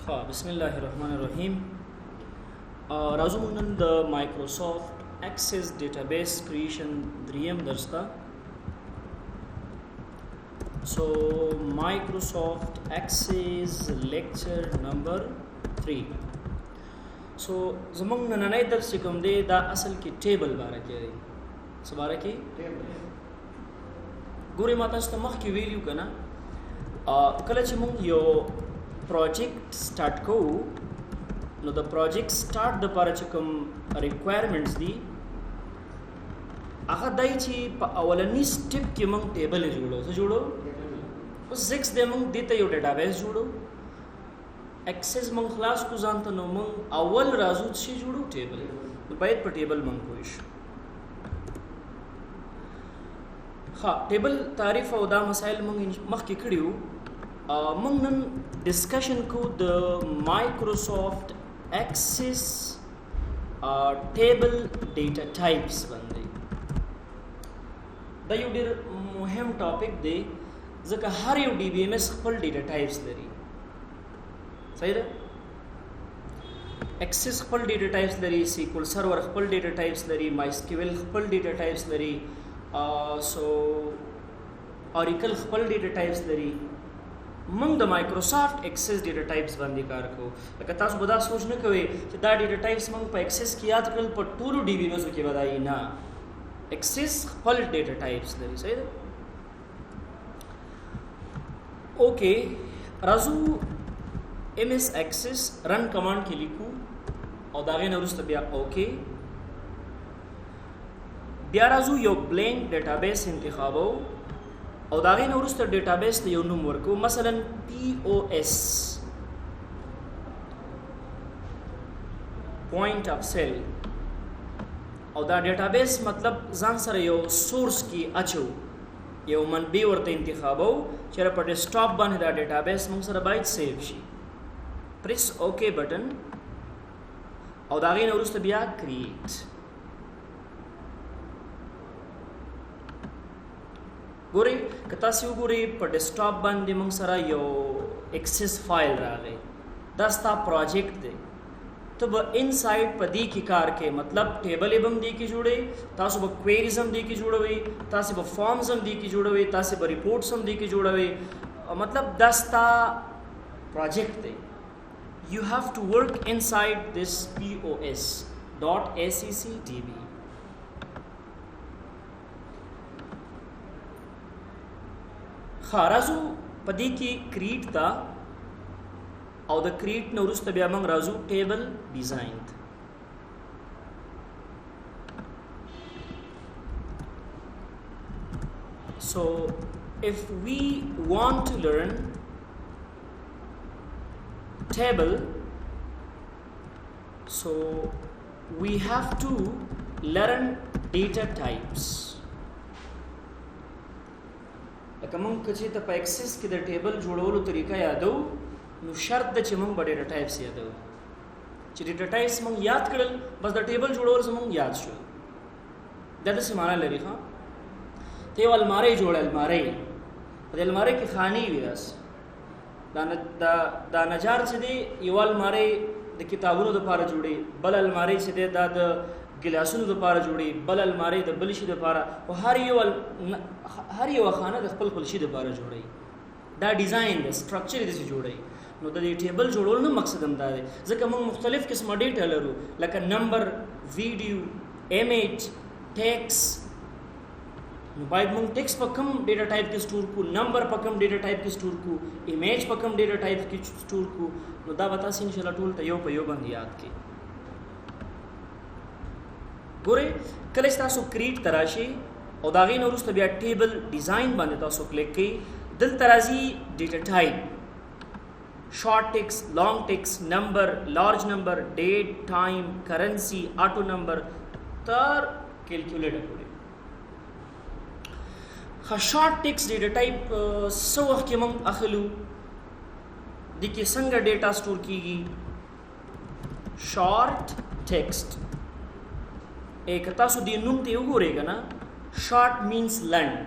بسم الله الرحمن الرحیم. راځو موږ نن د مایکروسافت اکسس ډیټابیس کریشن دریم درس ته. سو مایکروسافت اکسس لیکچر نمبر 3. سو زموږ نننی درس چې کوم دی دا اصل کې ټیبل باره کې دی. څه باره کې؟ ګورئ ما تاسو ته مخکې ویلي وو که نه، کله چې موږ یو پروجیکټ سٹارټ کوو نو د پروجیکټ سٹارټ دپاره چې کوم ریکوایرمنټس دي هغه دی چې په اولني سټپ کې موږ ټیبل جوړو. څه جوړو؟ اوس زیکس دی موږ دې ته یو ډیټابیس جوړو، اکسس موږ خلاص کو ځان ته، نو موږ اول راځو چې جوړو ټیبل. نو باید په ټیبل موږ پوه شو. ښه، ټیبل تعریف او دا مسایل موږ مخکې کړي وو. موږ نن ډسکشن کو د مایکروسافت اکسس ټیبل ډیټا ټایپس باندې. دا یو ډېر مهم ټاپک دی ځکه هر یو ډي بي ایم ایس خپل ډیټا ټایپس لري. صحیح ده؟ اکسس خپل ډیټا ټایپس لري، سیکول سرور خپل ډیټا ټایپس لري، مایسکیول خپل ډیټا ټایپس لري، سو اوریکل خپل ډیټا ټایپس لري. موږ د مایکروسافت اکسس ډیټا ټایپس باندې کار کوو. لکه تاسو به دا سوچ نه کوئ چې دا ډیټا ټایپس موږ په اکسس کې یاد کړل، په ټولو ډي بي ایمزو کې به دا نه. اکسس خپل ډیټا ټایپس لري. صحیح ده؟ اوکې، راځو ایم ایس اکسس رن کمانډ کې لیکو او د هغې نه وروسته بیا اوکې. بیا راځو یو بلینک ډیټابیس انتخابو او دا غي نو ورسته ډیټابیس ته یو نوم ورکو، مثلا POS پوینټ اف سیل، او دا ډیټابیس مطلب ځان سره یو سورس کې اچو، یو منبع ورته انتخابو چې په ډیسکټاپ باندې دا ډیټابیس موږ سره باید سیو شي. پریس اوکے بٹن او دا غي نو ورسته بیا کریټ. ګورئ که تاسو وګورئ په ډیسکټاپ باندې موږ سره یو اکسس فایل راغی، دا ستا پروجیکټ دی. ته به انسایډ په دې کې کار کوې، مطلب ټیبل یې به هم دې کې جوړوئ، تاسو به کویریز هم دې کې جوړوئ، تاسو به فارمز هم دې کې جوړوئ، تاسو به ریپورټس هم دې کې جوړوئ. مطلب دا ستا پروجیکټ دی. یو هیو ټو ورک انسایډ دس POS.accdb. راځو په دې کې کریټ تا او د کریټ نه وروسته بیا موږ راځو ټیبل ډیزاین. So if we want to learn table, so we have to learn data types. لکه موږ چې ته په اکسس کې د ټیبل جوړولو طریقه یادو، نو شرط ده چې موږ به ډیټا ټایپس یادو. چې ډیټا ټایپس موږ یاد کړل بس د ټیبل جوړول زموږ یاد شو. دا داسې معنا لري. ښه، ته یو المارۍ جوړه، المارۍ په دې المارۍ کې خانې وي. داسې دا نجار چې دی یو المارۍ د کتابونو دپاره جوړي، بل المارۍ چې دی دا د ګلاسونو دپاره جوړي، بل المارۍ د بل شي دپاره، او هر یو خانه د خپل خپل شي دپاره جوړي. دا ډیزاین دی، سټرکچر یې داسې جوړي. نو د دې ټیبل جوړول نه مقصد هم دا دی ځکه موږ مختلف قسمه ډیټا لرو، لکه نمبر، ویډیو، امیج، ټیکس. نو باید موږ ټیکس په کوم ډیټا ټایپ کې سټور کو، نمبر په کوم ډیټا ټایپ کې سټور کو، امیج په کوم ډیټا ټایپ کې سټور کو. نو دا به تاسو ان شاء الله ټول ته یو په یو باندې یاد کړئ. ګورئ کله چې تاسو کریټ ته راشئ او د هغې نه وروسته بیا ټیبل ډیزاین باندې تاسو کلیک کړئ، دلته راځي ډیټا ټایپ، شارټ ټیکس، لانګ ټیکس، نمبر، لارج نمبر، ډیټ، ټایم، کرنسی، آټو نمبر تر کیلکولیټر پورې. شارټ ټیکس ډیټا ټایپ څه وخت کې موږ اخلو، دې کې څنګه ډیټا سټور کیږي. شارټ ټیکسټ که تاسو دې نوم ته وګورئ که نه، شارټ مینس لنډ،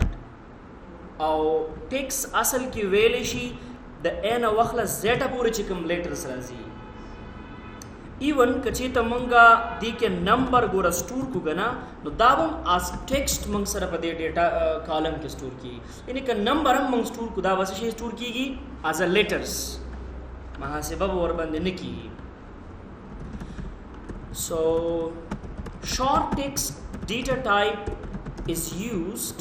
او ټیکس اصل کې ویل شي د ان واخله زیټه پورې چې کوم لیټرز راځي ایون کچې ته مونږه دې کې نمبر ګوره سٹور کو غنا نو دا هم اس ټیکسټ مونږ سره په دې ډیټا کالم کې سٹور کیږي یعنی ک نمبر هم مونږ سٹور کو دا واسه شي سٹور کیږي as a letters محاسبه ور باندې نه کیږي. So short text data type is used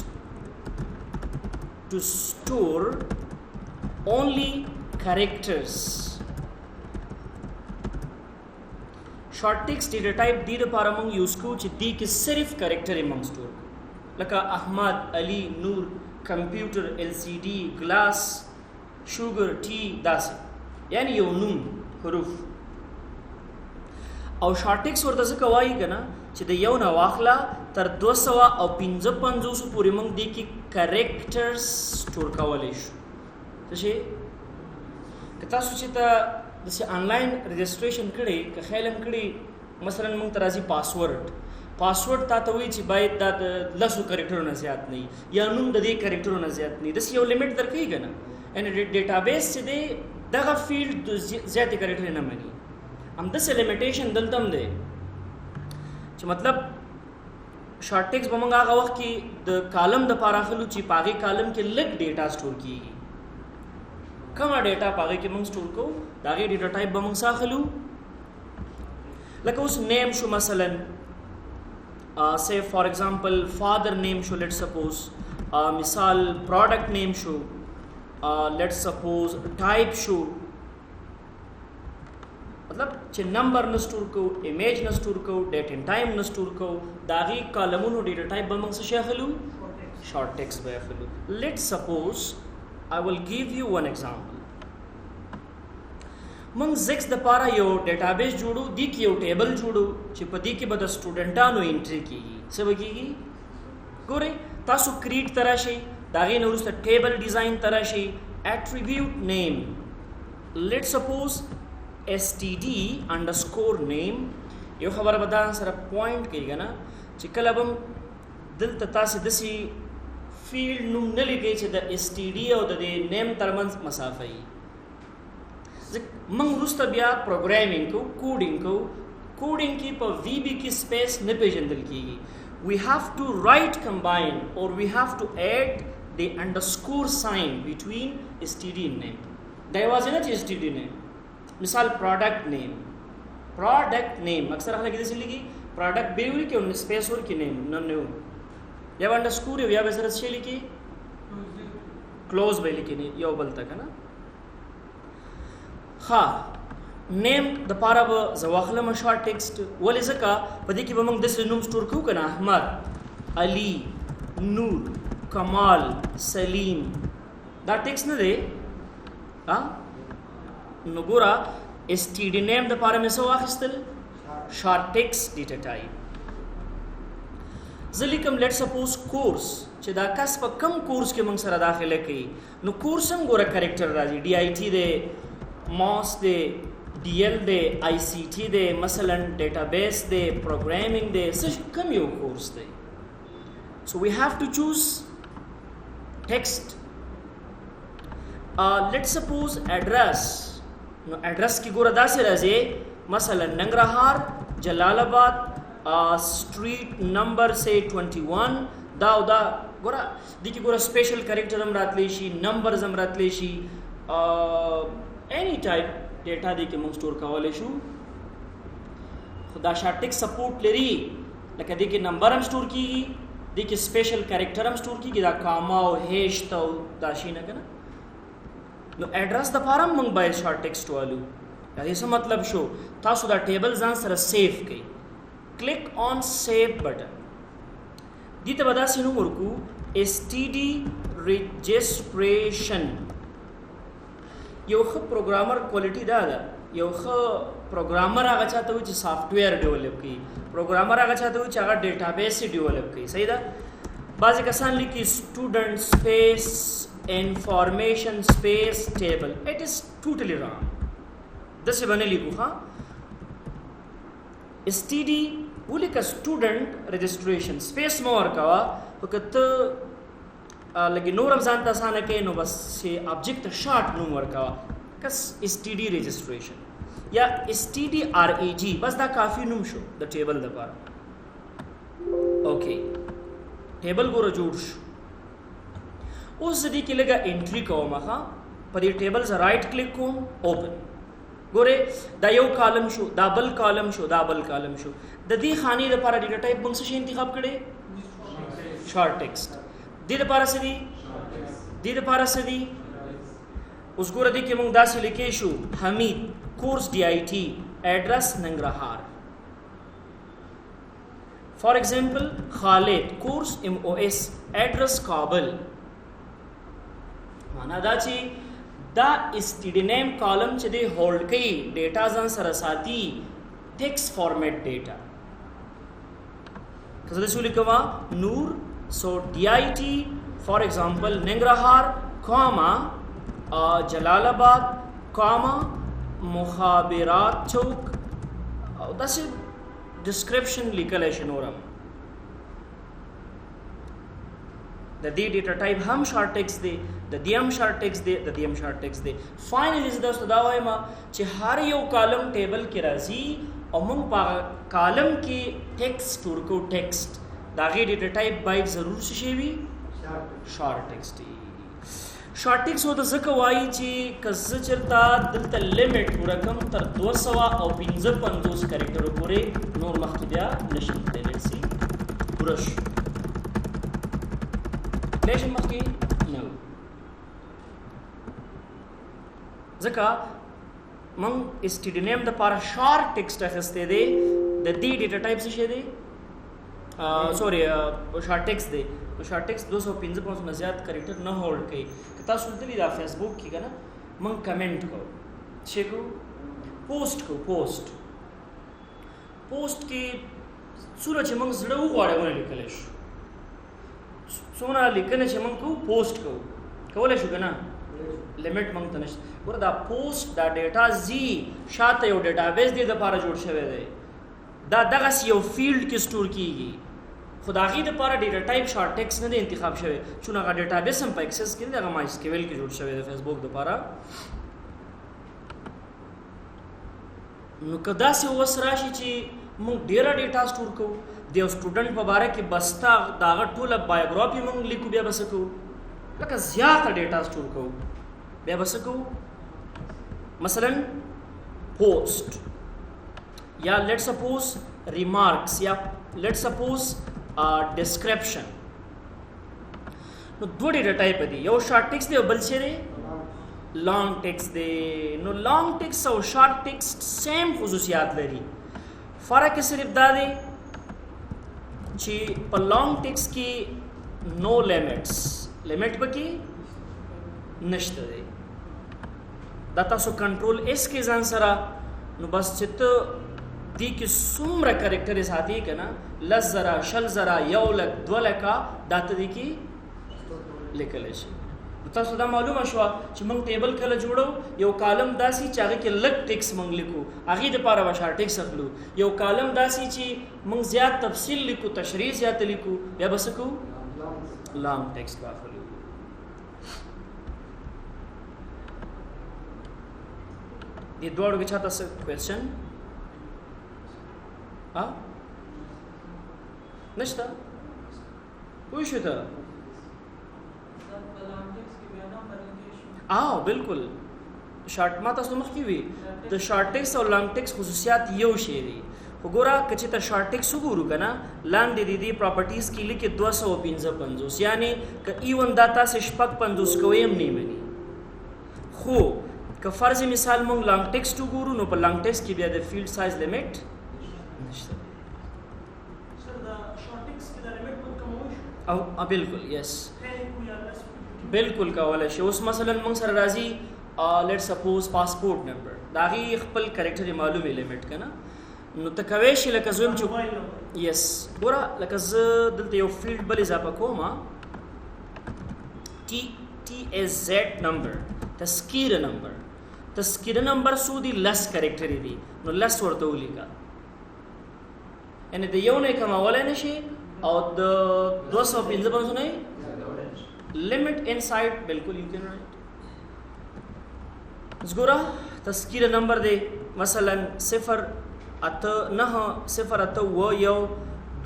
to store only characters. Short text data type دې لپاره موږ یوز کوو چې دې کې صرف کریکټر موږ سٹور کوو لکه احمد، علي، نور، کمپیوټر، LCD، ګلاس، شوګر، ټي داسې یعنی یو نوم حروف. او شارټ ټیکس ورته څه وایي کنه چې د یو نه واخله تر 255 پورې موږ دې کې کریکټرز سٹور کولی شو. څه شي که تاسو چې ته داسې آنلاین رجسټریشن کړی که خیال هم کړي مثلا موږ ته راځي پاسورډ تا ته وایي چې باید دا د 10 کریکټرو نه زیات نه وي یا نوم د دې کریکټرو نه زیات نه وي داسې یو لیمټ درکوي که نه یعنې ډیټابیس چې دی دغه فیلډ زیاتې کریکټرې نه مني. همداسې لیمیټیشن دلته هم دی چې مطلب شارټ ټیکس به موږ هغه وخت کې د کالم دپاره اخلو چې په هغې کالم کې لږ ډیټا سټور کېږي کومه ډیټا په هغې کې موږ سټور کوو د هغې ډیټا ټایپ به موږ څه اخلو لکه اوس نیم شو مثلا say for example father name شو let's suppose مثال product name شو let's suppose type شو مطلب چې نمبر نه سټور کوو امیج نه سټور کوو ډیټ اینڈ ټایم نه سټور کوو د هغې کالمونو ډیټا ټایپ به موږ څه شی اخلو شارټ ټیکس به اخلو. let's suppose I will give you one example. موږ زیکس دپاره یو ډیټابیس جوړو دې کې یو ټیبل جوړو چې په دې کې به د سټوډنټانو انټري کېږي څه به کېږي ګورئ تاسو کریټ ته راشئ د هغې نه وروسته ټیبل ډیزاین ته راشئ attribute name let's suppose std underscore name یو خبره به دا سره پوینټ کوي که نه چې کله به دلته تاسې داسې فیلډ نوم نه لیکئ چې د std او د دې نیم ترمنځ مسافه وي موږ وروسته بیا پروګرامینګ کوو کوډینګ کې په وی بي کې سپیس نه پیژندل کېږي we have to write combine or we have to add the underscore sign between std and name دا یوازې نه چې std name مثال product name اکثر خلک داسې لیکي product به ولیکي او سپیس ورکړي name نه یا انډرسکور یا به سره څه لیکي کلوز به لیکي یو بل ته که نه ها نیم دپاره به زه واخلم شارټ ټیکسټ ولې ځکه په دې کې به موږ داسې نوم سټور کوو که نه احمد، علي، نور، کمال، سلیم دا ټیکس نه دی نو ګوره STD نیم دپاره مې څه واخیستل شارټ ټیکس ډیټا ټایپ. زه لیکم لیټ سپوز کورس چې دا کس په کم کورس کې موږ سره داخله کوي نو کورس هم ګوره کریکټر راځي DIT دی ماس دی DL دی ICT دی مثلا ډیټابیس دی پروګرامینګ دی څه کم یو کورس دی. So we have to choose text. Let's suppose address. نو address کې ګوره داسې راځي مثلا ننګرهار، جلال آباد، street number say 21 دا او دا ګوره دې کې ګوره سپیشل کریکټر هم راتلی شي نمبرز هم راتلی شي any type ډیټا دې کې موږ سټور کولی شو. خو دا شارټ ټیکس سپورټ لري لکه دې کې نمبر هم سټور کېږي دې کې سپیشل کریکټر هم سټور کېږي دا کاما او هیشت او دا شي نه که نه نو ایډرس دپاره هم موږ باید شارټ ټیکسټ والو. دا دې څه مطلب شو تاسو دا ټیبل ځان سره سیف کړئ کلیک آن سیو بټن دې ته به داسې نوم ورکو STD رجسټریشن. یو ښه پروګرامر کوالټي دا ده یو ښه پروګرامر هغه چاته وي چې سافټویر ډیولپ کوي پروګرامر هغه چاته وي چې هغه ډیټابیس یې ډیولپ کوي صحیح ده. بعضې کسان لیکي سټوډنټ سپیس انفارمیشن سپیس ټیبل اټ از ټوټلی رانګ داسې به نه لیکو ښه STD ولیکه سټوډنټ رجسټریشن سپیس مه ورکوه خو که ته لکه نورم ځان ته اسانه کوي نو بس چې آبجیکټ ته شارټ نوم ورکوه کس STD رجسټریشن یا STDRAG بس دا کافي نوم شو د ټیبل لپاره. اوکې ټیبل ګوره جوړ شو. اوس دې کې لږه انټری کوم ښه په دې ټیبل زه رائټ کلیک کوم اوپن. ګوره دا یو کالم شو دا بل کالم شو دا بل کالم شو. د دې خانې لپاره ډیټا ټایپ موږ څه انتخاب کړي شارټ ټیکسټ. دې لپاره څه دي دې لپاره څه دي اوس ګوره دې کې موږ داسې لیکې شو حمید کورس DIT ایډرس ننګرهار. فار ایگزامپل خالد کورس MOS ایډرس کابل. معنا دا چې دا STD نیم کالم چې دی هولډ کوي ډیټا ځان سره ساتي ټیکسټ فارمیټ ډیټا. که زه داسې ولیکم نور سو DIT فار ایگزامپل ننګرهار کاما جلال آباد کاما مخابرات چوک او داسې ډسکرپشن لیکلی شي نورم. د دې ډیټا ټایپ هم شارټ ټیکسټ دی د دې هم شارټ ټیکسټ دی د دې هم شارټ ټیکسټ دی. فاینلی زه تاسو ته دا وایم چې هر یو کالم ټیبل کې راځي او موږ په کالم کې ټیکسټ سټور کوو ټیکسټ د هغې ډیټا ټایپ باید ضرور څه شی وي شارټ ټیکسټ وي. شارټ ټیکسټ ورته ځکه وایي چې که زه چېرته دلته لیمټ پوره کړم تر 255 کرکټرو پورې نور مخکې بیا نشم تللی. لیټس سی پوره شو نشم مخکې نه ځکه موږ STD نیم دپاره شارټ ټیکسټ اخیستی دی د دې ډیټا ټایپ څه شی دی سوري شارټ ټیکسټ دی. شارټ ټیکسټ 255 نه زیات کرکټر نه هولډ کوي. که تاسو لیدلي دا فیسبوک کې که نه موږ کمنټ کوو څه کوو پوسټ کوو پوسټ کې څومره چې موږ زړه وغواړو ونه لیکلی شو څومره لیکنه چې موږ کوو پوسټ کوو کولی شو که نه لیمټ موږ ته نشته. ګوره دا پوسټ دا ډیټا زی شاته یو ډیټابیس دې دپاره جوړ شوی دی دا دغسې یو فیلډ کې سټور کیږي خو د هغې دپاره ډیټا ټایپ شارټ ټیکسټ نه دی انتخاب شوی چون هغه ډیټابیس هم په ایکسس کې دی هغه MySQL کې جوړ شوی دی فیسبوک دپاره. نو که داسې اوس راشي چې موږ ډیره ډیټا سټور کوو د یو سټوډنټ په باره کې بسته د هغه ټوله بایوګرافي موږ لیکو بیا به څه کوو لکه زیاته ډیټا سټور کوو بیا به څه کوو مثلا پوسټ یا لیټ سپوز ریمارکس یا لیټ سپوز ډسکرپشن. نو دوه ډیټا ټایپ دي یو شارټ ټیکسټ دی او بل څه دی لانګ ټیکسټ دی. نو لانګ ټیکسټ او شارټ ټیکسټ سیم خصوصیات لري فرق یې صرف دا دی چې په لانګ ټیکسټ کې نو لیمټس لیمټ به کې نشته دی دا تاسو کنټرول اس کې ځان سره نو بس چې ته دې کې څومره کرکټرې ساتي که نه 10,000 20,000 100,000 2,00,000 دا ته دې کې لیکلی شي. تاسو دا معلومه شوه چې موږ ټیبل کله جوړو یو کالم داسې چې هغې کې لږ ټیکس موږ لیکو هغې دپاره به شارټ ټیکس اخلو. یو کالم داسې چې موږ زیات تفصیل لیکو تشریح زیاته لیکو بیا به څه کوو لانګ ټیکس به اخلو. دې دواړو کې چاته څه کوېسچن نشته پوه شو ته بالکل شارټ ما تاسو مخکې وي د شارټ ټیکس او لانګ ټیکس خصوصیات یو شی دي خو ګوره که چې ته شارټ ټیکس وګورو که نه لاندې د دې پراپرټیز کې لیکې 255 یعنې که ایون دا تاسې 55 کوئ هم نه مني. خو که فرض مثال مونږ لانګ ټیکسټ وګورو نو په لانګ ټیکسټ کې بیا د فیلډ سایز لیمټ نشته. او بالکل یس بالکل کولی شي. اوس مثلا موږ سره راځي لیټ سپوز پاسپورټ نمبر د هغې خپل کرکټر معلومې لیمټ که نه نو ته کوی شي لکه زه یم چې یس ګوره لکه زه دلته یو فیلډ بل اضافه کوم TSZ نمبر تذکیره نمبر نمبر څو دي 10 کرکټرې دي نو 10 ورته ولیکه یعنې د یو نه یې کمولی نه شي او د 255 نه limit inside बिल्कुल you can write ज़गुरा तस्कीर नंबर दे मसलन 0 8 9 0 8 و یو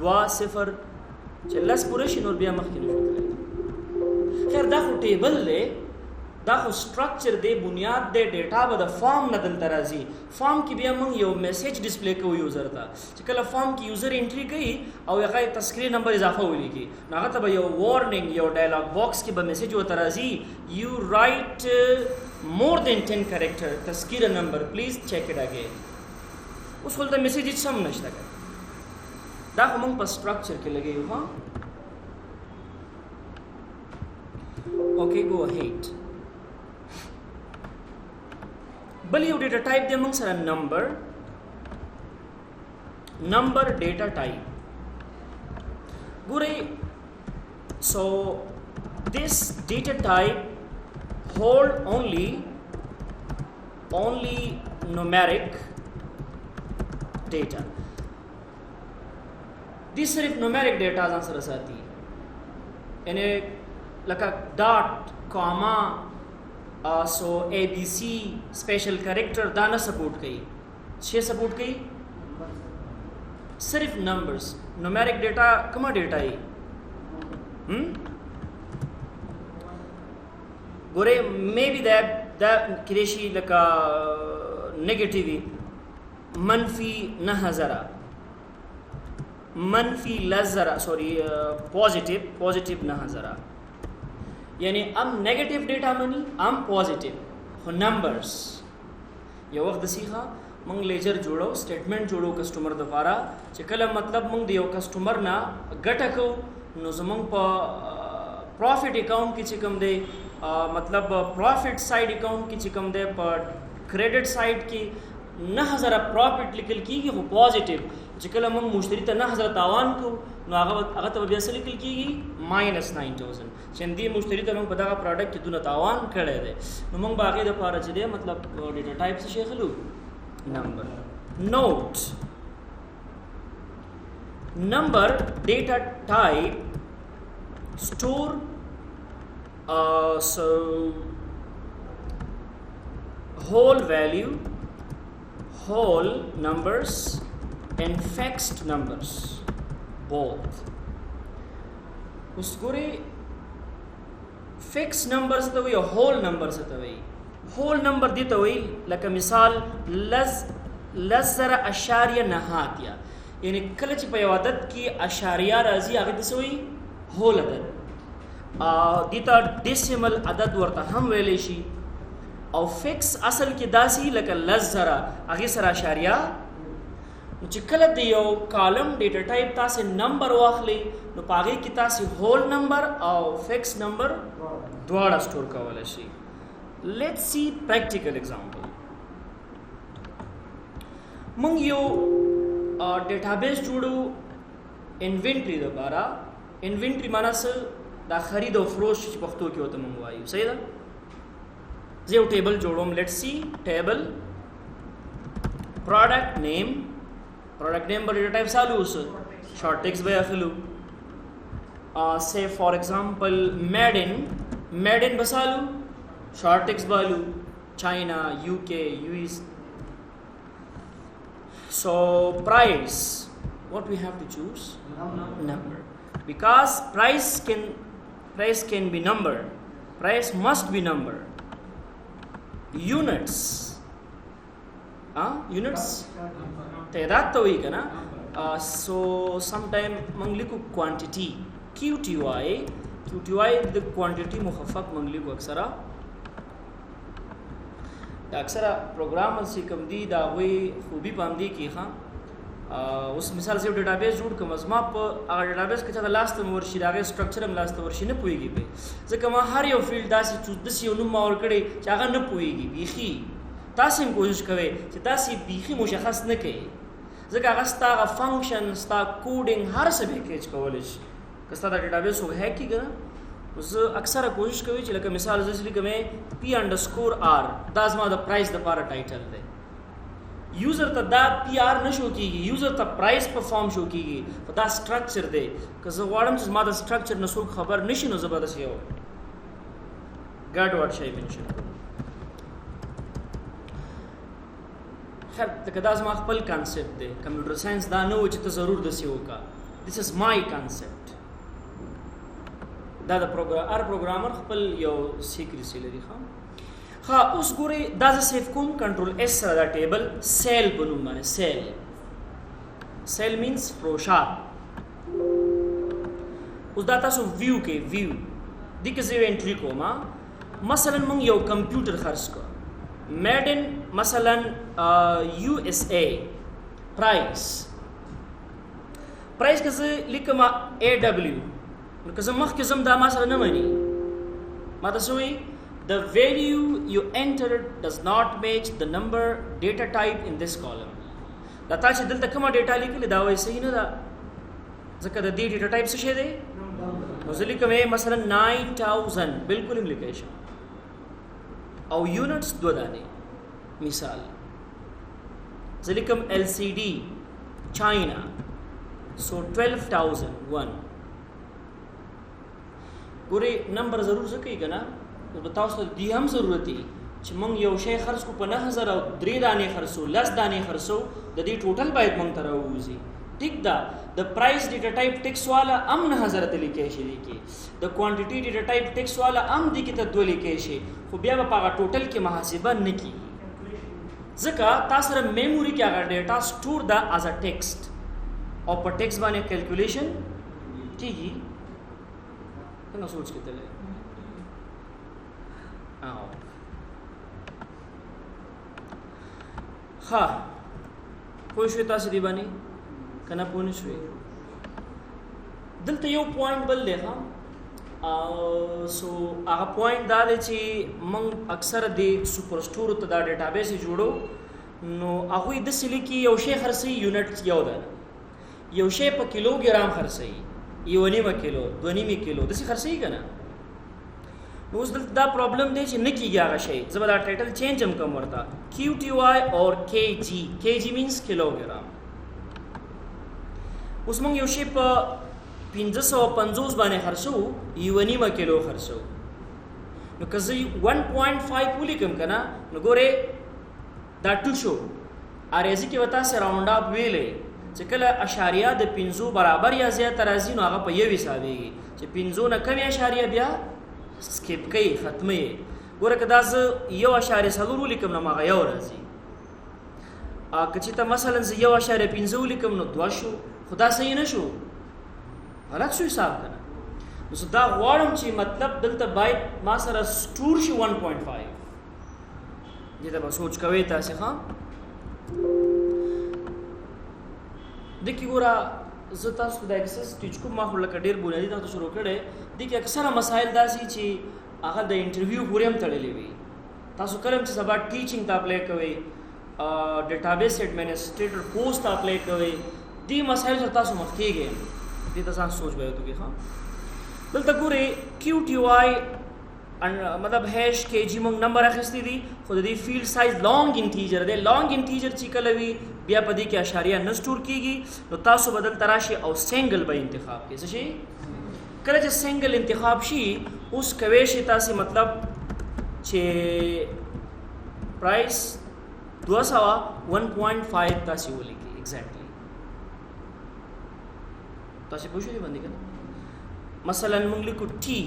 2 0 چې لس پوره شي نور بیا مخکې نشو تللی خیر دا خو ټیبل دی دا خو سټرکچر دی بنیاد دی ډیټا به د فارم نه دلته راځي فارم کې بیا موږ یو میسیج ډسپلی کوو یوزر ته چې کله فارم کې یوزر انټری کوي او هغه تذکرې نمبر اضافه ولیکي نو هغه ته به یو وارننګ یو ډایلاګ باکس کې به میسیج ورته راځي یو رایټ more than 10 character تذکیر نمبر پلیز چیک اٹ اگین اوس ولته میسیج هیڅ هم نشته دا خو موږ په سټرکچر کې لګیو ها اوکې گو اهیډ بل یو ډیټا ټایپ دی موږ سره نمبر ډیټا ټایپ ګورئ سو this data type hold only numeric data this صرف numeric data ځان سره ساتي یعنی لکه ډاټ کاما سو اے بی سی اسپیشل کریکٹر دا نه سپورٹ کوي څه سپورٹ کوي صرف نمبرز numeric data کومه ډیټا ای ګوره maybe that کریشي لکه نیگیټیوی منفی 9000 منفی لزرا سوری پوزیٹیو 9000 یعنی ام نیگیټیو ډیټا منی ام پوزیټیو خو نمبرز یو وخت سیخه مونږ لیجر جوړو سټیټمنټ جوړو کسٹمر لپاره چې کله مطلب مونږ د یو کسٹمر نه ګټه کو نو زمونږ په پروفیټ اکاؤنٹ کې چې کوم دی مطلب پروفیټ سایډ اکاؤنٹ کې چې کوم دی په کریډټ سایډ کې 9000 پروفیټ لیکل کیږي خو پوزیټیو چې کله موږ مشتری ته 9000 تاوان کو نو هغه ته بیا څه لیکل کیږي -9000 چې دې مشتری ته موږ په دغه پروډکټ کې دونه تاوان کړی دی نو موږ باغې د پاره چې دی مطلب ډیټا ټایپ څه شي خلو نمبر نوٹ نمبر ډیټا ټایپ store so whole value whole numbers and fixed numbers both उसकोरे fixed numbers तो वही whole numbers तो वही whole number दी तो वही लका मिसाल लज़रा अशारिया नहातिया यानी कलच पे वादत की अशारिया राजी आगे तो वही whole عدد دیتا ډیسیمل عدد ورته هم ویلی شي او فکس اصل کې داسي لکه لزره هغه سره اشاریه چې کله د یو کالم ډیټا ټایپ تاسو نمبر واخلي نو پاغه کې تاسو هول نمبر او فکس نمبر دواړه سٹور کولای شي لیټس سی پریکټیکل اگزامپل مونږ یو ډیټابیس جوړو انوینټری لپاره انوینټری معنی څه دا خرید او فروش چې پښتو کې وته مونږ وایو صحیح ده زه یو ټیبل جوړوم لیټس سی ټیبل پروډکټ نیم پر ډیټا ټایپ سالو اوس شارټ ټیکس به اخلو say for example made in بسالو short text بالو China UK US so price what we have to choose number because price can be number price must be number units units تعداد تو ही है ना so sometime मंगली को quantity QTY the quantity مخفف मंगली को अक्सरा प्रोग्राम से कम दी دا وی خوبی باندې کی ها اوس مثال سے ډیټابیس جوړ کوم زما په هغه ډیټابیس کې چې د لاست ورشي دا سټرکچر هم لاست ورشي نه پويږي به ځکه ما هر یو فیلډ داسې چې د یو نوم ماور کړي چې هغه نه پويږي بيخي تاسو هم کوشش کوئ چې تاسو بيخي مشخص نه کړئ ځکه هغه ستاسو فنکشن ستاسو کوډینګ هر څه به کېچ کولای شي که ستاسو ډیټابیس هو هک کیږي زه اکثره کوشش کوي چې لکه مثال زه لیکم p_r دا زما د پرایس د لپاره ټایټل دی یوزر ته دا pr نشو کیږي یوزر ته پرایس په فارم شو کیږي په دا سټرکچر دی که زه غواړم چې زما د سټرکچر نسو خبر نشي نو زبردست یو ګډ وډ شی منشن کوو. خیر لکه دا زما خپل کانسیپټ دی، کمپیوټر ساينس دا نه و چې ته ضرور داسې وکړه. This is my concept. دا د هر پروګرامر خپل یو سیکریسي لري. ها اوس ګورئ دا زه سیف کوم کنټرول اس سره دا ټیبل سیل په نوم باندې. سیل مینس فروشار. اوس دا تاسو ویو کې ویو دې کې زه انټری کوم. مثلا موږ یو کمپیوټر خرڅ کړو میډ ان مثلا USA. پرایس که زه لیکم AW نو که زه مخکې ځم دا ما سره نه مني. ما ته څه وایي The value you entered does not match the number data type in this column. دا تا چې دلته کومه ډیټا لیکلې دا وایي صحیح نه ده ځکه د دې ډیټا ټایپ څه شی دی. نو زه لیکم مثلا 9000 بالکل هم لیکلی شم او یونټس 2 دانې. مثال زه لیکم LCD China so 12001. ګورئ نمبر ضرور څه کوي که نه نو تاسو ته دې هم ضرورت دی چې موږ یو شی خرڅ کړو په 9000 او 3 دانې خرڅو 10 دانې خرڅو د دې ټوټل باید موږ ته راووځي. ټیک ده د پرایس ډیټا ټایپ ټیکس والا هم 9000 ته لیکلی شي دی کې د کوانټیټي ډیټا ټایپ ټیکس والا هم دی کې ته 2 لیکلی شي خو بیا به په هغه ټوټل کې محاسبه نه کېږي ځکه تاسو سره میموري کې هغه ډیټا سټور ده از ا ټیکسټ او په ټیکس باندې کیلکولیشن کېږي. څنګه سوچ کې تللی ها پوه شوې تاسو دې باندې که نه پوه نه شوې. دلته یو پوینټ بل دی ښه سو هغه پوینټ دا دی چې موږ اکثر د سوپر سټورو ته دا ډیټابیس جوړو نو هغوی داسې لیکي یو شی خرڅوي یونټ یو ده یو شی په کیلوګرام خرڅوي 1.5 کیلو 2.5 کیلو داسې خرڅوي که نه. نو اوس دلته دا پرابلم دی چې نه کېږي هغه شی. زه به دا ټایټل چینج هم کوم ورته QTY اور KG مینس کیلوګرام. اوس موږ یو شی په 550 باندې خرڅو 1.5 کیلو خرڅو نو که زه 1.5 ولیکم که نه نو ګورئ دا 2 شو اریزي کې به تاسې راونډ اپ ویلی چې کله اشاریه د 5 برابر یا زیاته راځي نو هغه په یو حسابېږي چې 5 نه کمې اشاریه بیا سکیپ کوي ختمه یې. ګوره که دا زه 1.4 ولیکم نو هغه 1 راځي. که چې ته مثلا زه 1.5 ولیکم نو 2 شو خو دا صحیح نه شو غلط شو حساب که نه. نو زه دا غواړم چې مطلب دلته باید ما سره سټور شي 1.5. دې ته به سوچ کوئ تاسې ښه. دې کې ګوره زه تاسو ته د اکسس ټیچ کوم ما خو لکه ډېر بنیادي تاسو شروع کړی دې کې اکثره مسایل داسې چې هغه د انټرویو پورې هم تړلې وي. تاسو کله هم چې سبا ټیچینګ ته اپلای کوئ ډیټابیس ایډمنسټریټر پوسټ ته اپلای کوئ دې مسایل سره تاسو مخ کېږئ دې ته ځان سوچ به وکړئ ښه. دلته ګورئ QTY مطلب هیش KG موږ نمبر اخیستی دي خو د دې فیلډ سایز لانګ انټیجر دی. لانګ انټیجر چې کله وي بیا په دې کې اشاریه نه سټور کېږي نو تاسو به دلته راشئ او سنګل به انتخاب کړئ. څه شي کله چې سنګل انتخاب شي اوس کوی شي تاسې مطلب چې پرایس 200 1.5 تاسې ولیکئ ایگزیکټلی. تاسې پوه شوئ دې باندې که نه مثلا موږ لیکو ټي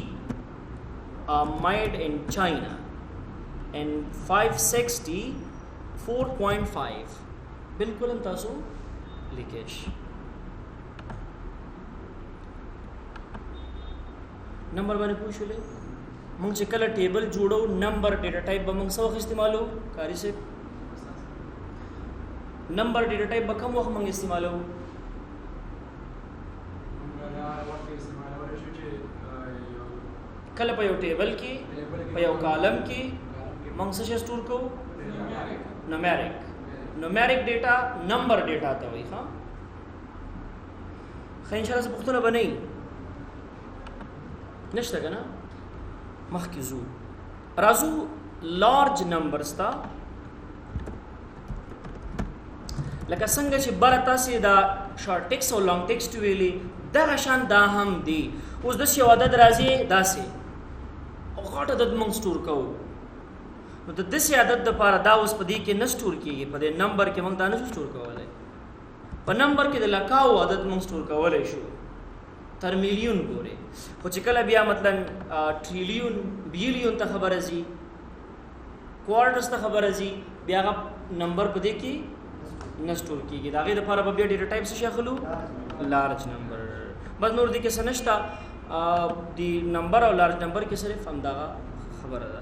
made in China and 560 4.5 بالکل هم تاسو لیکئ. نمبر باندې پوه شولې موږ چې کله ټیبل جوړو نمبر ډیټا ټایپ به موږ څه وخت استعمالو کاري صاحب نمبر ډیټا ټایپ به کوم وخت موږ استعمالو کله په یو ټیبل کې په یو کالم کې موږ څه شی سټور کوو نومیریک ډیټا نمبر ډیټا ته وایي ښه. ان شاء الله پوښتنه به نه وي نشته که نه مخکې ځو راځو لارج نمبرز ته لکه څنګه چې بره تاسې دا شارټ ټیکس او لانګ ټیکسټ ویلي دغه شان دا هم دي. اوس داسې یو عدد راځي داسې غټ عدد موږ سٹور کوو نو د داسې عدد دپاره دا اوس په دې کې نه سټور کېږي په دې نمبر کې موږ دا نه شو سټور کولی په نمبر کې د لکاو عدد موږ سټور کولی شو تر میلیون پورې خو چې کله بیا مثلا ټریلیون بیلیون ته خبره ځي کوارټرز ته خبره ځي بیا هغه نمبر په دې کې نه سټور کېږي د هغې دپاره به بیا ډېټا ټایپ څه شی اخلو لارج نمبر بس نور دې کې څه نشته د نمبر او لارج نمبر کې صرف همدغه خبره ده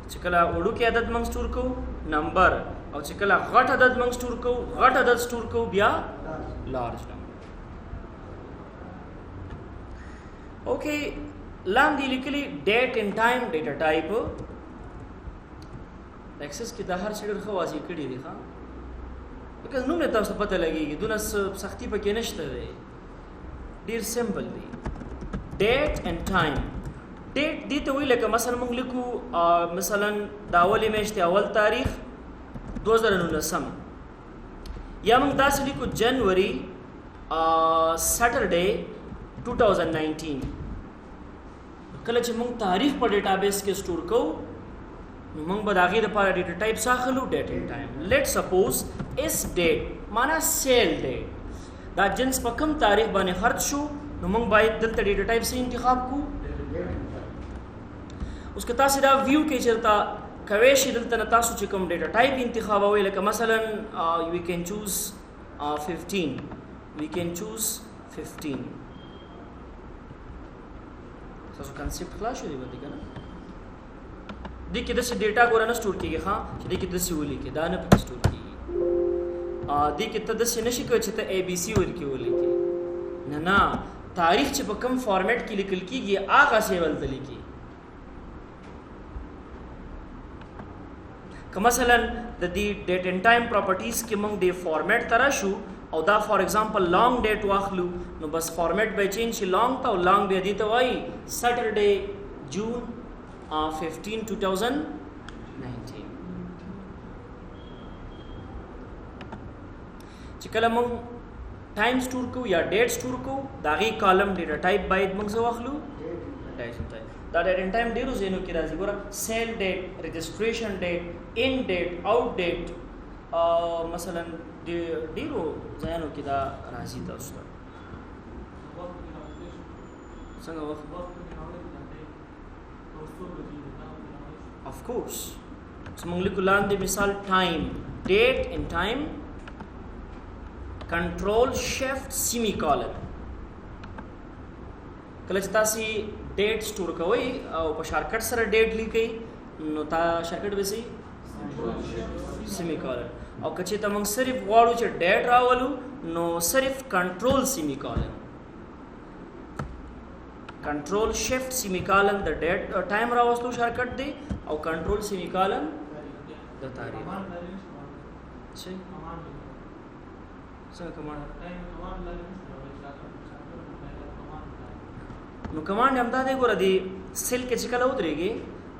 چې کله وړوکی عدد موږ سټور کوو نمبر او چې کله غټ عدد موږ سټور کوو غټ عدد سټور کوو بیا لارج نمبر اوکې لاندې لیکلي ډیټ اینډ ټایم ډیټا ټایپ ایکسس کې د هر څه ډېر ښه واضح کړي دي ښه بکاز نوم نه تاسو پته لګېږي دونه سختي پکې نشته دی ډېر سمپل دی ډیټ اینډ ټایم ډیټ دې ته وایي لکه مثلا موږ لیکو مثلا د اولې میاشتې اول تاریخ 2019 یا موږ داسې لیکو جنوري سیټرډے 2019 کله چې موږ تاریخ په ډیټابیس کې سٹور کوو نو موږ به د هغې دپاره ډیټا ټایپ څه اخلو ډیټ اینډ ټایم لیټ سپوز اس ډیټ معنا سیل ډیټ دا جنس په کوم تاریخ باندې خرڅ شو نو موږ باید دلته ډیټا ټایپ څه انتخاب کړو اوس که تاسو دا ویو کې چېرته کوی شي دلته نه تاسو چې کوم ډیټا ټایپ انتخابوئ لکه مثلا وی کین چوز 15 وی کین چوز 15 تاسو کنسپټ خلاص شو دی باندې که نه دې کې داسې ډیټا ګوره نه سټور کېږي ښه چې دې کې داسې ولیکې دا نه پکې سټور کېږي دې کې ته داسې نه شي کولی چې ته اے بي سی ورکې ولیکې نه تاریخ چې په کوم فارمیټ کې لیکل کېږي هغسې هلته لیکي که مثلا د دې ډیټ اینډ ټایم پراپرټیز کې موږ د فارمیټ ته راشو او دا فار ایگزامپل لانګ ډیټ واخلو نو بس فارمیټ به چینج شي لانګ ته او لانګ بیا دې ته وایي سیټرډے جون 15 2019 چې کله موږ ټایم سټور کوو یا ډیټ سټور کوو د هغې کالم ډیټا ټایپ باید موږ څه واخلو ډیټ ټایپ دا ډیټ اینډ ټایم ډېرو ځایونو کې راځي ګوره سیل ډیټ رجسټریشن ډیټ ان ډیټ آوټ ډیټ مثلا ډېرو ځایونو کې دا راځي تاسو ته څنګه وخت of course so موږ لیکو لاندې مثال ټایم ډیټ اینډ ټایم کنټرول شفټ سیمی کالن کله چې تاسو ډیټ سٹور کوئ او په شارټکټ سره ډیټ لیکئ نو تا شارټکټ به سي سیمی کالن او که چې ته موږ صرف غواړو چې ډیټ راولو نو صرف کنټرول سیمی کالن کنټرول شفټ سیمی کالن د ډیټ ټایم راوستلو شارټکټ دی او کنټرول سیمی کالن د تاریخ څنګه کمانډ نو کمانډ همدا دی ګوره دی سیل کې چې کله ودرېږي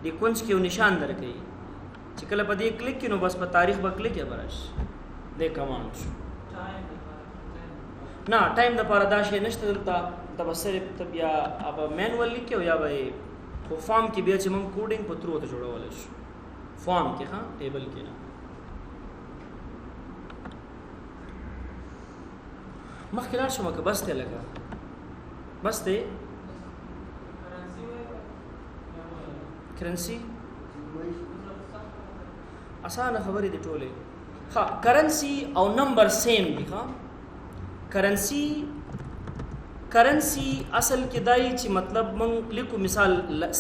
د کونج کې یو نشان درکوي چې کله په دې کلیک کړي نو بس په تاریخ به کلیک یې به راشي دی کمانډ شو نه ټایم دپاره دا شی نشته دلته ته به صرف ته بیا به مینول لیکې او یا به په فارم کې بیا چې موږ کوډینګ په ترو ته جوړولی شو فارم کې ښه ټیبل کې نه مخکې لاړ شم که بس دی لکه بس دی کرنسي اسانه خبرې دي ټولې ښه کرنسي او نمبر سیم دي ښه کرنسي اصل کې دای چې مطلب موږ لیکو مثال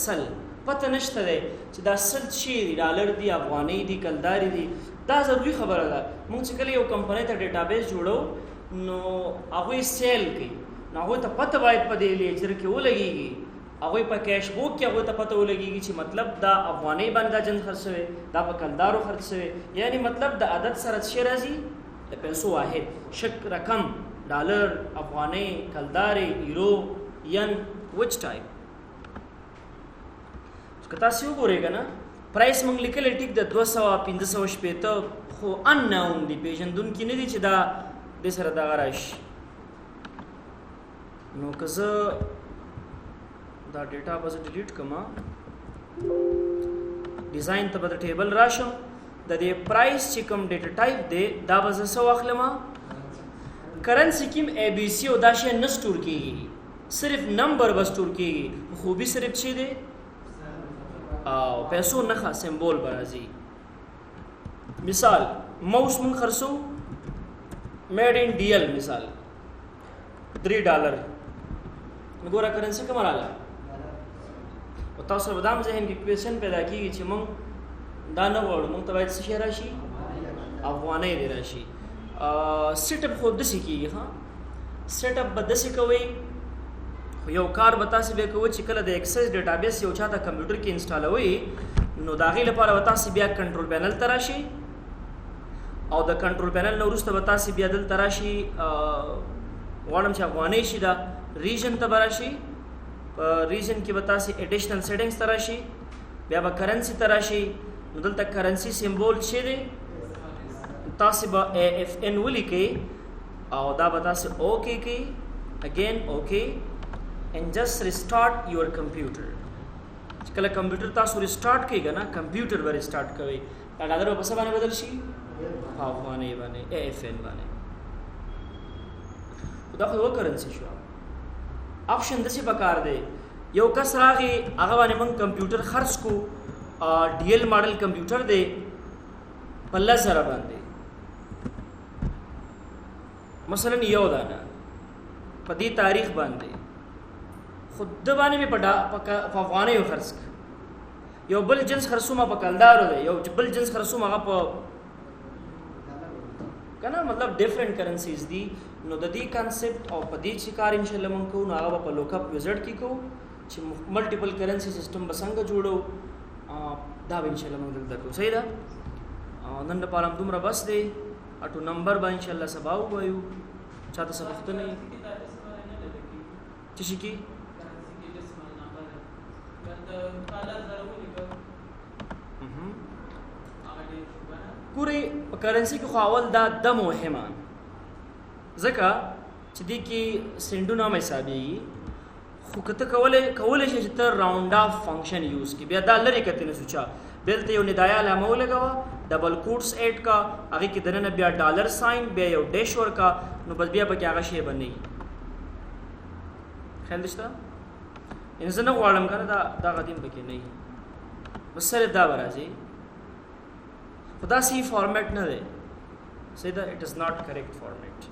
سل پته نشته دی چې دا سل شي دي ډالر دي افغانۍ دي کلداري دي دا ضروري خبره ده موږ چې کله یو کمپنۍ ته ډیټابیس جوړو نو هغوی سیل کوي نو هغوی ته پته باید په دې لیجر کې ولګېږي هغوی په کیش بوک کې هغوی ته پته ولګېږي چې مطلب دا افغانۍ باندې دا جنس خرڅ شوی دا په کلدارو خرڅ شوی یعنی مطلب د عدد سره څه راځي د پیسو واحد شک رقم ډالر افغانۍ کلدارې ایرو ین وچ ټایپ که تاسو وګورئ که نه پرایس موږ لیکلی ټیک د 200-550 خو انناون دي پېژندونکي نه دي چې دا دې سره دغه راشي نو که زه دا ډیټا به زه ډیلیټ کړم ډیزاین ته به ټیبل راشم د دې پرایس چې کوم ډیټا ټایپ دی دا به زه څه واخلم کرنسی کې اے بی سی او دا شی نه سٹور کیږي صرف نمبر به سٹور کیږي خوبي صرف چی دی او پیسو نه سمبول برازي مثال ماوس مون خرڅو میډ ان ډی ایل مثال $3 وګوره کرنسی کومه راغله او تاسو په دام ذهن کې کوېشن پیدا کیږي چې مونږ دا نه وړو مونږ ته باید څه شي راشي افغانۍ دی راشي سیټ اپ خو داسې کیږي ها سیټ اپ به داسې کوئ یو کار به تاسې بیا کوئ چې کله د ایکسس ډیټابیس یو چاته کمپیوټر کې انسټالوئ نو د هغې لپاره به تاسې بیا کنټرول پینل ته راشي او د کنټرول پینل نه وروسته به تاسې بیا دلته راشي غواړم چې افغانۍ شي دا ریژن ته به راشي په ریژن کې به تاسې اډیشنل سیټنګز ته راشي بیا به کرنسی ته راشي نو دلته کرنسی سمبول څه دی تاسې به AFN ولیکئ او دا به تاسې اوکې کوئ اگین اوکې and just restart your computer کله کمپیوټر تاسو ریسټارټ کړئ کنه کمپیوټر به ریسټارټ کوئ دا ډالر په څه باندې بدل شي افغانۍ باندې AFN باندې دا خو یو کرنسی شو آپشن داسې پکار دی یو کس راغی هغه باندې موږ کمپیوټر خرڅ کو DL ماډل کمپیوټر دی په 10,000 باندې مثلا یو دانه په دې تاریخ باندې خود باندې په افغانۍ خرڅ یو بل جنس خرڅومه په کلدارو دی یو بل جنس خرڅومه هغه په کنه مطلب ډیفرنٹ کرنسیز دي نو د دې کانسپټ او په دې چې کار ان شاء الله مونږ کوو نو هغه په لوک اپ وزټ کې کوو چې ملټیپل کرنسی سیستم به څنګه جوړو دا به ان شاء الله مونږ دلته کوو صحیح ده نن لپاره دومره بس دی اټو نمبر به ان شاء الله سبا وایو چاته څه وخت نه چې شي کی ګوري په کرنسی کې خو اول دا د مهمه ځکه چې دې کې سندونه مې حسابي خو کته کولای شي چې تر راوند اف فنکشن یوز کی بیا دا لري کته نه سوچا بلته یو ندایا علامه ولګوا ډبل کوټس ایډ کا هغه کې دنه بیا ډالر ساين بیا یو ډیش ور کا نو بس بیا پکې هغه شی بنئ خندشته ان زه نه غواړم کنه دا غدیم پکې نه بس سره دا راځي خدا سی فارمیٹ نه دی say that it is not correct format